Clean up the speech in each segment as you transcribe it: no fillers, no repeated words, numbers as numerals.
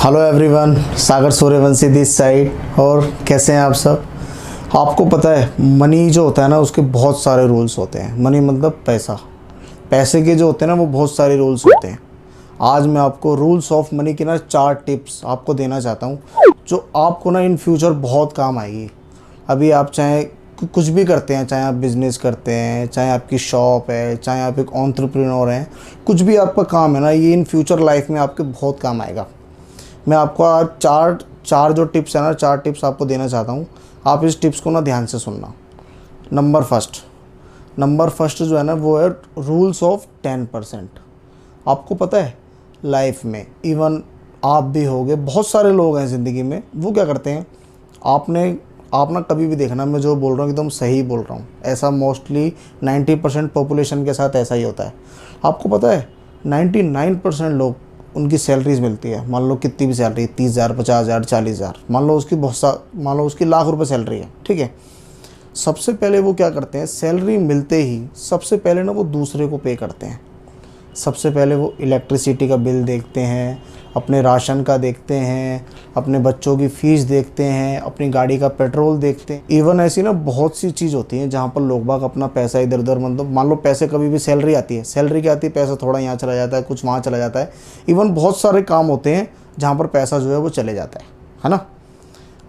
Hello everyone, Sagar Suryavanshi this side. और कैसे हैं आप सब। आपको पता है मनी जो होता है ना, उसके बहुत सारे रूल्स होते हैं। मनी मतलब पैसा, पैसे के जो होते हैं ना, वो बहुत सारे रूल्स होते हैं। आज मैं आपको रूल्स ऑफ मनी की ना 4 टिप्स आपको देना चाहता हूँ, जो आपको ना इन फ्यूचर बहुत काम आएगी। अभी आप चाहे कुछ भी करते हैं, चाहे आप बिज़नेस करते हैं, चाहे आपकी शॉप है, चाहे आप एक एंटरप्रेन्योर हैं, कुछ भी आपका काम है ना, ये इन फ्यूचर लाइफ में आपके बहुत काम आएगा। मैं आपको आज चार जो टिप्स है ना, 4 टिप्स आपको देना चाहता हूँ। आप इस टिप्स को ना ध्यान से सुनना। नंबर फर्स्ट जो है ना, वो है रूल्स ऑफ 10%। आपको पता है लाइफ में, इवन आप भी होगे, बहुत सारे लोग हैं ज़िंदगी में, वो क्या करते हैं, आप ना कभी भी देखना, मैं जो बोल रहा हूँ एकदम सही बोल रहा हूँ। ऐसा मोस्टली 90% पॉपुलेशन के साथ ऐसा ही होता है। आपको पता है 99% लोग, उनकी सैलरीज मिलती है, मान लो कितनी भी सैलरी, 30,000, 50,000, 40,000, मान लो उसकी लाख रुपए सैलरी है, ठीक है। सबसे पहले वो क्या करते हैं, सैलरी मिलते ही सबसे पहले ना वो दूसरे को पे करते हैं। सबसे पहले वो इलेक्ट्रिसिटी का बिल देखते हैं, अपने राशन का देखते हैं, अपने बच्चों की फ़ीस देखते हैं, अपनी गाड़ी का पेट्रोल देखते हैं। इवन ऐसी ना बहुत सी चीज़ होती हैं जहाँ पर लोग बाग अपना पैसा इधर उधर, मतलब मान लो पैसे, कभी भी सैलरी आती है, सैलरी क्या आती है, पैसा थोड़ा यहाँ चला जाता है, कुछ वहाँ चला जाता है। इवन बहुत सारे काम होते हैं जहाँ पर पैसा जो है वो चले जाता है ना।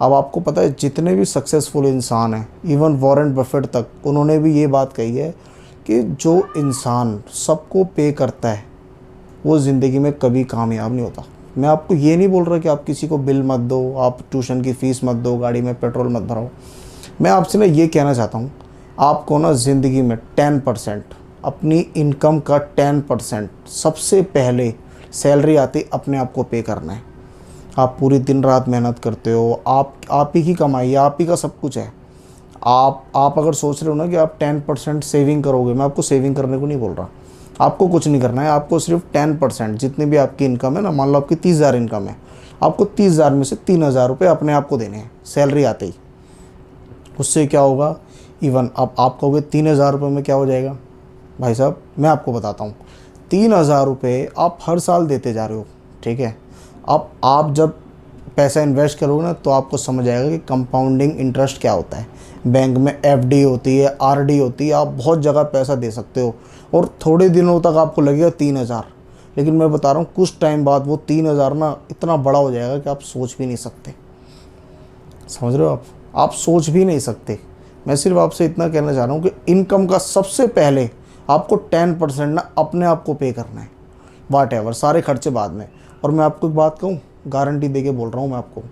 अब आपको पता है जितने भी सक्सेसफुल इंसान हैं, इवन वॉरेन बफेट तक, उन्होंने भी ये बात कही है कि जो इंसान सबको पे करता है वो ज़िंदगी में कभी कामयाब नहीं होता। मैं आपको ये नहीं बोल रहा कि आप किसी को बिल मत दो, आप ट्यूशन की फ़ीस मत दो, गाड़ी में पेट्रोल मत भराओ। मैं आपसे ना ये कहना चाहता हूँ, आपको ना ज़िंदगी में 10%, अपनी इनकम का 10% सबसे पहले सैलरी आती अपने आप को पे करना है। आप पूरी दिन रात मेहनत करते हो, आप ही की कमाई है, आप ही का सब कुछ है। आप अगर सोच रहे हो ना कि आप 10% सेविंग करोगे, मैं आपको सेविंग करने को नहीं बोल रहा। आपको कुछ नहीं करना है, आपको सिर्फ 10%, जितनी भी आपकी इनकम है ना, मान लो आपकी 30,000 इनकम है, आपको 30,000 में से 3,000 रुपये अपने आप को देने हैं सैलरी आते ही। उससे क्या होगा, इवन आप कहोगे 3,000 रुपये में क्या हो जाएगा। भाई साहब मैं आपको बताता हूँ, 3,000 रुपये आप हर साल देते जा रहे हो, ठीक है। अब आप जब पैसा इन्वेस्ट करोगे ना, तो आपको समझ आएगा कि कंपाउंडिंग इंटरेस्ट क्या होता है। बैंक में एफडी होती है, आरडी होती है, आप बहुत जगह पैसा दे सकते हो, और थोड़े दिनों तक आपको लगेगा 3,000, लेकिन मैं बता रहा हूँ कुछ टाइम बाद वो 3,000 ना इतना बड़ा हो जाएगा कि आप सोच भी नहीं सकते। समझ रहे हो आप सोच भी नहीं सकते। मैं सिर्फ आपसे इतना कहना चाह रहा हूँ कि इनकम का सबसे पहले आपको 10% ना अपने आप को पे करना है, वाट एवर, सारे खर्चे बाद में। और मैं आपको एक बात कहूँ, गारंटी दे के बोल रहा हूँ मैं आपको,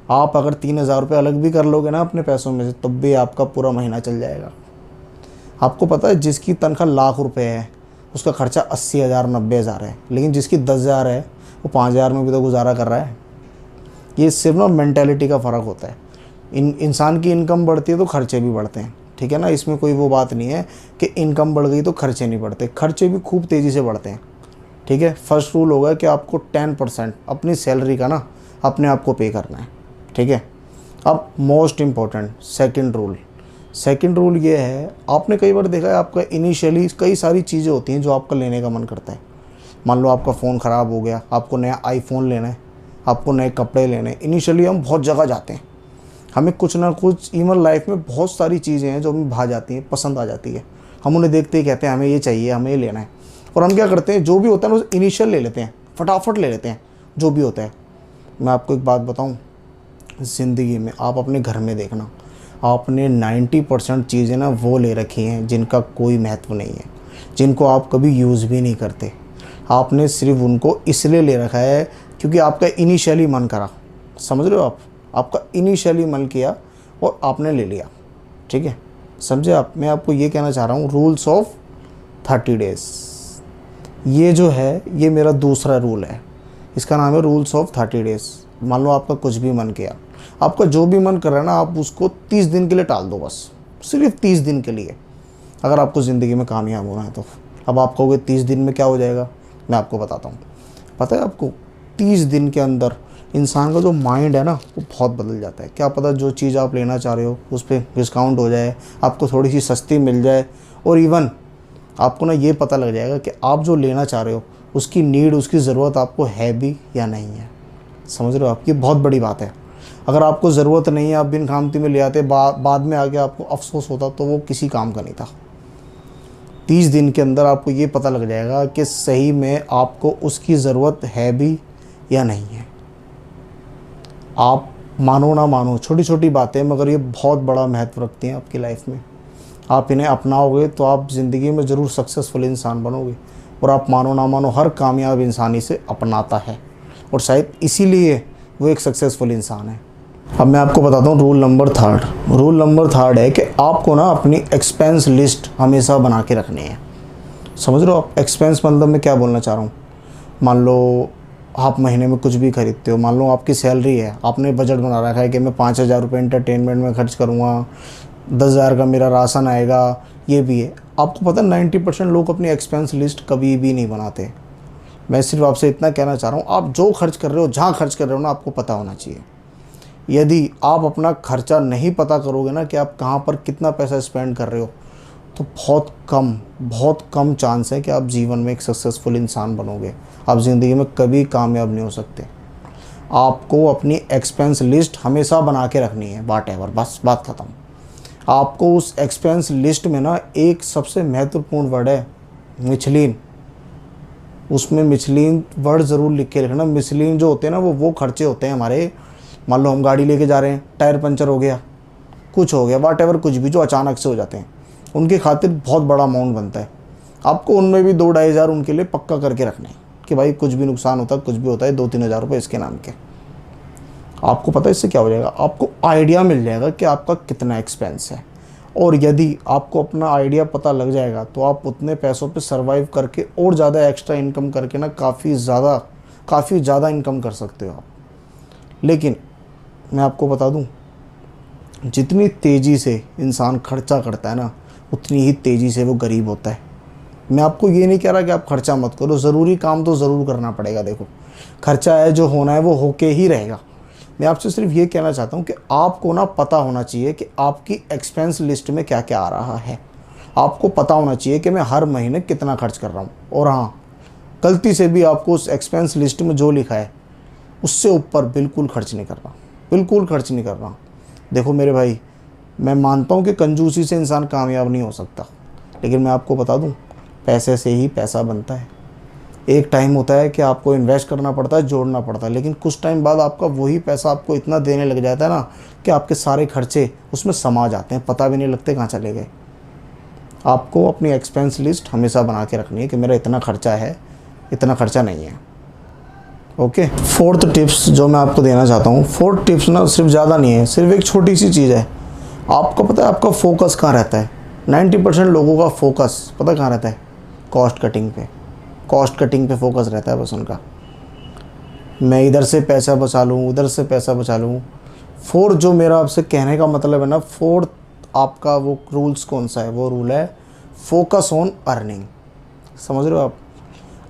आप अगर 3,000 रुपये अलग भी कर लोगे ना अपने पैसों में से, तब भी आपका पूरा महीना चल जाएगा। आपको पता है जिसकी तनख्वाह लाख रुपए है, उसका खर्चा 80,000, 90,000 है, लेकिन जिसकी 10,000 है वो 5,000 में भी तो गुजारा कर रहा है। ये सिर्फ ना मेंटेलिटी का फ़र्क होता है। इंसान की इनकम बढ़ती है तो खर्चे भी बढ़ते हैं, ठीक है ना। इसमें कोई वो बात नहीं है कि इनकम बढ़ गई तो खर्चे नहीं बढ़ते, खर्चे भी खूब तेज़ी से बढ़ते हैं, ठीक है। फर्स्ट रूल होगा कि आपको 10% अपनी सैलरी का ना अपने आप को पे करना है, ठीक है। अब मोस्ट इम्पॉर्टेंट सेकंड रूल ये है, आपने कई बार देखा है, आपका इनिशियली कई सारी चीज़ें होती हैं जो आपका लेने का मन करता है। मान लो आपका फ़ोन ख़राब हो गया, आपको नया आईफोन लेना है, आपको नए कपड़े लेने हैं। इनिशियली हम बहुत जगह जाते हैं, हमें कुछ ना कुछ, इवन लाइफ में बहुत सारी चीज़ें हैं जो हमें भा जाती हैं, पसंद आ जाती है। हम उन्हें देखते ही कहते हैं हमें ये चाहिए, हमें ये लेना है। और हम क्या करते हैं, जो भी होता है ना इनिशियल ले लेते हैं, फटाफट ले लेते हैं जो भी होता है। मैं आपको एक बात बताऊं, ज़िंदगी में आप अपने घर में देखना, आपने 90% चीज़ें ना वो ले रखी हैं जिनका कोई महत्व नहीं है, जिनको आप कभी यूज़ भी नहीं करते। आपने सिर्फ उनको इसलिए ले रखा है क्योंकि आपका इनिशियली मन करा। समझ रहे हो आपका इनिशियली मन किया और आपने ले लिया, ठीक है, समझे आप। मैं आपको ये कहना चाह रहा हूँ, रूल्स ऑफ 30 डेज़, ये जो है ये मेरा दूसरा रूल है। इसका नाम है रूल्स ऑफ 30 डेज़। मान लो आपका कुछ भी मन किया, आपका जो भी मन कर रहा है ना, आप उसको 30 दिन के लिए टाल दो, बस सिर्फ 30 दिन के लिए, अगर आपको ज़िंदगी में कामयाब होना है तो। अब आप कहोगे 30 दिन में क्या हो जाएगा, मैं आपको बताता हूँ। पता है आपको, 30 दिन के अंदर इंसान का जो माइंड है ना, वो बहुत बदल जाता है। क्या पता जो चीज़ आप लेना चाह रहे हो उस पर डिस्काउंट हो जाए, आपको थोड़ी सी सस्ती मिल जाए, और इवन आपको ना ये पता लग जाएगा कि आप जो लेना चाह रहे हो उसकी नीड, उसकी ज़रूरत आपको है भी या नहीं है। समझ रहे हो आप, ये बहुत बड़ी बात है। अगर आपको ज़रूरत नहीं है, आप बिन खामती में ले आते, बाद में आके आपको अफसोस होता, तो वो किसी काम का नहीं था। 30 दिन के अंदर आपको ये पता लग जाएगा कि सही में आपको उसकी ज़रूरत है भी या नहीं है। आप मानो ना मानो, छोटी छोटी बातें मगर ये बहुत बड़ा महत्व रखती हैं आपकी लाइफ में। आप इन्हें अपनाओगे तो आप ज़िंदगी में ज़रूर सक्सेसफुल इंसान बनोगे। और आप मानो ना मानो, हर कामयाब इंसान इसे अपनाता है और शायद इसीलिए वो एक सक्सेसफुल इंसान है। अब मैं आपको बताता हूँ रूल नंबर थर्ड है कि आपको ना अपनी एक्सपेंस लिस्ट हमेशा बना के रखनी है। समझ रहे हो आप? एक्सपेंस मतलब मैं क्या बोलना चाह रहा हूँ, मान लो आप महीने में कुछ भी खरीदते हो, मान लो आपकी सैलरी है, आपने बजट बना रखा है कि मैं 5,000 रुपये एंटरटेनमेंट में खर्च करूँगा, 10,000 का मेरा राशन आएगा, ये भी है। आपको पता है 90% लोग अपनी एक्सपेंस लिस्ट कभी भी नहीं बनाते। मैं सिर्फ आपसे इतना कहना चाह रहा हूँ, आप जो खर्च कर रहे हो, जहाँ खर्च कर रहे हो ना, आपको पता होना चाहिए। यदि आप अपना खर्चा नहीं पता करोगे ना कि आप कहाँ पर कितना पैसा स्पेंड कर रहे हो, तो बहुत कम चांस है कि आप जीवन में एक सक्सेसफुल इंसान बनोगे। आप ज़िंदगी में कभी कामयाब नहीं हो सकते। आपको अपनी एक्सपेंस लिस्ट हमेशा बना के रखनी है, बस बात ख़त्म। आपको उस एक्सपेंस लिस्ट में ना एक सबसे महत्वपूर्ण वर्ड है मिचलिन। उसमें मिचलिन वर्ड ज़रूर लिख के रखना। मिचलिन जो होते हैं ना, वो खर्चे होते हैं हमारे। मान लो हम गाड़ी लेके जा रहे हैं, टायर पंचर हो गया, कुछ हो गया, कुछ भी जो अचानक से हो जाते हैं, उनके खातिर बहुत बड़ा अमाउंट बनता है। आपको उनमें भी 2-2.5 हज़ार उनके लिए पक्का करके रखना है कि भाई कुछ भी नुकसान होता है, कुछ भी होता है, 2-3 हज़ार रुपये इसके नाम के। आपको पता है इससे क्या हो जाएगा, आपको आइडिया मिल जाएगा कि आपका कितना एक्सपेंस है। और यदि आपको अपना आइडिया पता लग जाएगा तो आप उतने पैसों पे सर्वाइव करके और ज़्यादा एक्स्ट्रा इनकम करके ना काफ़ी ज़्यादा इनकम कर सकते हो आप। लेकिन मैं आपको बता दूं, जितनी तेज़ी से इंसान खर्चा करता है ना, उतनी ही तेज़ी से वो गरीब होता है। मैं आपको ये नहीं कह रहा कि आप खर्चा मत करो, ज़रूरी काम तो ज़रूर करना पड़ेगा। देखो, खर्चा है, जो होना है वो होके ही रहेगा। मैं आपसे सिर्फ ये कहना चाहता हूँ कि आपको ना पता होना चाहिए कि आपकी एक्सपेंस लिस्ट में क्या क्या आ रहा है। आपको पता होना चाहिए कि मैं हर महीने कितना खर्च कर रहा हूँ। और हाँ, गलती से भी आपको उस एक्सपेंस लिस्ट में जो लिखा है उससे ऊपर बिल्कुल खर्च नहीं कर रहा। देखो मेरे भाई, मैं मानता हूँ कि कंजूसी से इंसान कामयाब नहीं हो सकता, लेकिन मैं आपको बता दूँ, पैसे से ही पैसा बनता है। एक टाइम होता है कि आपको इन्वेस्ट करना पड़ता है, जोड़ना पड़ता है, लेकिन कुछ टाइम बाद आपका वही पैसा आपको इतना देने लग जाता है ना कि आपके सारे खर्चे उसमें समा जाते हैं, पता भी नहीं लगते कहाँ चले गए। आपको अपनी एक्सपेंस लिस्ट हमेशा बना के रखनी है कि मेरा इतना खर्चा है, इतना खर्चा नहीं है। ओके, 4th टिप्स जो मैं आपको देना चाहता हूँ, 4th टिप्स ना सिर्फ ज़्यादा नहीं है, सिर्फ एक छोटी सी चीज़ है। आपको पता है आपका फोकस कहाँ रहता है? 90% लोगों का फोकस पता कहाँ रहता है? कॉस्ट कटिंग पे फोकस रहता है बस उनका। मैं इधर से पैसा बचा लूँ, उधर से पैसा बचा लूँ। 4th जो मेरा आपसे कहने का मतलब है ना, 4th आपका वो रूल्स कौन सा है? वो रूल है फोकस ऑन अर्निंग। समझ रहे हो आप?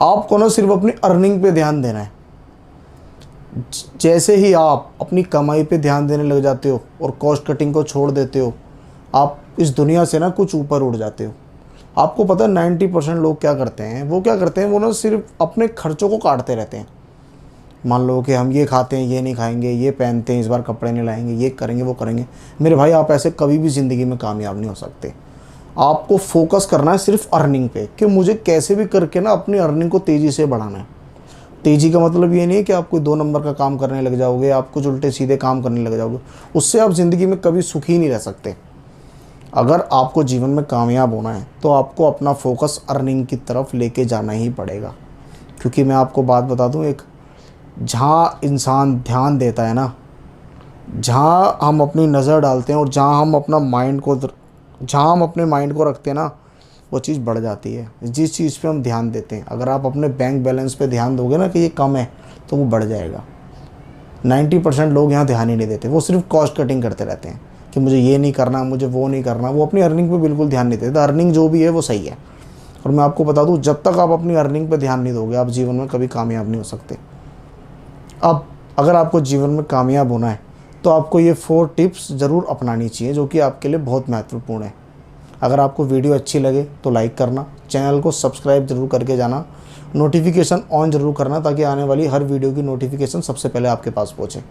आपको ना सिर्फ अपनी अर्निंग पे ध्यान देना है। जैसे ही आप अपनी कमाई पे ध्यान देने लग जाते हो और कॉस्ट कटिंग को छोड़ देते हो, आप इस दुनिया से ना कुछ ऊपर उड़ जाते हो। आपको पता है 90% लोग क्या करते हैं? वो ना सिर्फ अपने खर्चों को काटते रहते हैं। मान लो कि हम ये खाते हैं, ये नहीं खाएंगे, ये पहनते हैं, इस बार कपड़े नहीं लाएंगे, ये करेंगे, वो करेंगे। मेरे भाई, आप ऐसे कभी भी ज़िंदगी में कामयाब नहीं हो सकते। आपको फोकस करना है सिर्फ अर्निंग पे कि मुझे कैसे भी करके ना अपनी अर्निंग को तेज़ी से बढ़ाना है। तेज़ी का मतलब ये नहीं है कि आप कोई 2 नंबर का काम करने लग जाओगे, आप कुछ उल्टे सीधे काम करने लग जाओगे। उससे आप ज़िंदगी में कभी सुखी नहीं रह सकते। अगर आपको जीवन में कामयाब होना है तो आपको अपना फोकस अर्निंग की तरफ लेके जाना ही पड़ेगा। क्योंकि मैं आपको बात बता दूं, एक जहाँ इंसान ध्यान देता है ना, जहाँ हम अपनी नज़र डालते हैं और जहाँ हम अपने माइंड को रखते हैं ना, वो चीज़ बढ़ जाती है। जिस चीज़ पे हम ध्यान देते हैं, अगर आप अपने बैंक बैलेंस पे ध्यान दोगे ना कि ये कम है, तो वो बढ़ जाएगा। 90% लोग यहाँ ध्यान ही नहीं देते, वो सिर्फ कॉस्ट कटिंग करते रहते हैं कि मुझे ये नहीं करना, मुझे वो नहीं करना। वो अपनी अर्निंग पे बिल्कुल ध्यान नहीं देते। अर्निंग जो भी है वो सही है। और मैं आपको बता दूँ, जब तक आप अपनी अर्निंग पे ध्यान नहीं दोगे, आप जीवन में कभी कामयाब नहीं हो सकते। अब अगर आपको जीवन में कामयाब होना है तो आपको ये 4 टिप्स ज़रूर अपनानी चाहिए, जो कि आपके लिए बहुत महत्वपूर्ण है। अगर आपको वीडियो अच्छी लगे तो लाइक करना, चैनल को सब्सक्राइब ज़रूर करके जाना, नोटिफिकेशन ऑन ज़रूर करना ताकि आने वाली हर वीडियो की नोटिफिकेशन सबसे पहले आपके पास पहुँचे।